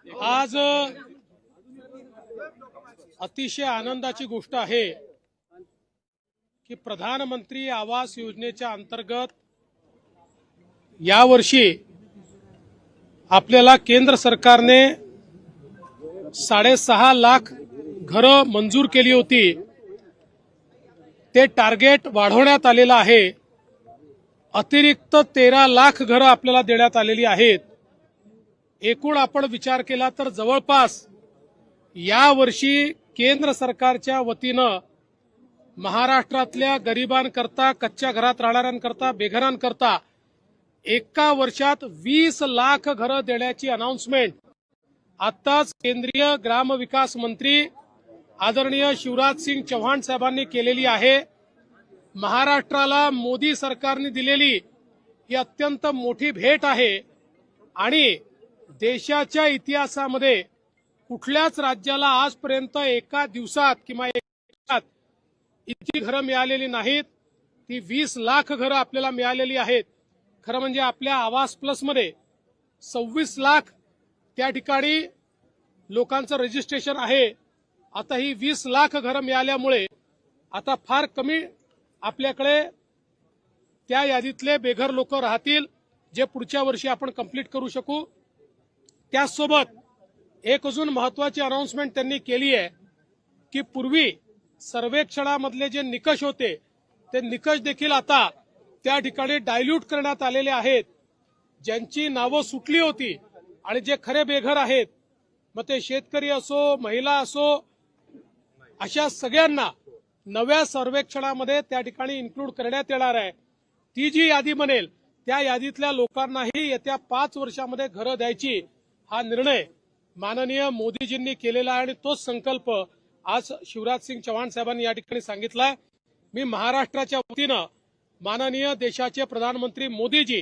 आज अतिशय आनंदाची गोष्ट आहे की प्रधानमंत्री आवास योजनेच्या अंतर्गत यावर्षी आपल्याला केंद्र सरकारने 6.5 लाख घरं मंजूर केली होती। ते टार्गेट वाढवण्यात आलेलं आहे। अतिरिक्त 13 लाख घरं आपल्याला देण्यात आलेली आहेत। एकूण आपण विचार केला तर जवळपास यावर्षी केंद्र सरकारच्या वतीनं महाराष्ट्रातल्या गरिबांकरता, कच्च्या घरात राहणाऱ्यांकरता, बेघरांकरता एका वर्षात 20 लाख घरं देण्याची अनाउन्समेंट आताच केंद्रीय ग्रामविकास मंत्री आदरणीय शिवराज सिंग चौहान साहेबांनी केलेली आहे। महाराष्ट्राला मोदी सरकारने दिलेली ही अत्यंत मोठी भेट आहे आणि देशाच्या इतिहासामध्ये कुठल्याच राज्याला आजपर्यंत एका दिवसात किंवा एका दिवसात इतकी घरं मिळालेली नाहीत। ती 20 लाख घरं आपल्याला मिळालेली आहेत। खरं म्हणजे आपल्या आवास प्लस मध्ये 26 लाख त्या ठिकाणी लोकांचं रजिस्ट्रेशन आहे। आता ही 20 लाख घरं मिळाल्यामुळे आता फार कमी आपल्याकडे त्या यादीतले बेघर लोक राहतील जे पुढच्या वर्षी आपण कंप्लीट करू शकू। त्यासोबत एक अजून महत्वाची अनाउन्समेंट त्यांनी केली आहे की पूर्वी सर्वेक्षणामधले जे निकष होते ते निकष देखील आता त्या ठिकाणी डायल्यूट करण्यात आलेले आहेत। ज्यांची नावं सुटली होती आणि जे खरे बेघर आहेत, मग ते शेतकरी असो, महिला असो, अशा सगळ्यांना नव्या सर्वेक्षणामध्ये त्या ठिकाणी इन्क्लूड करण्यात येणार आहे। ती जी यादी बनेल त्या यादीतल्या लोकांनाही येत्या 5 वर्षामध्ये घरं द्यायची हा निर्णय माननीय मोदीजींनी केलेला आहे आणि तोच संकल्प आज शिवराज सिंग चौहान साहेबांनी या ठिकाणी सांगितलाय। मी महाराष्ट्राच्या वतीनं माननीय देशाचे प्रधानमंत्री मोदीजी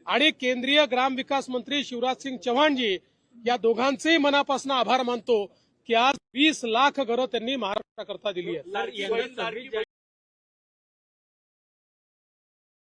आणि केंद्रीय ग्रामविकास मंत्री शिवराज सिंग चौहानजी या दोघांचेही मनापासून आभार मानतो की आज 20 लाख घरं त्यांनी महाराष्ट्राकरता दिली आहेत।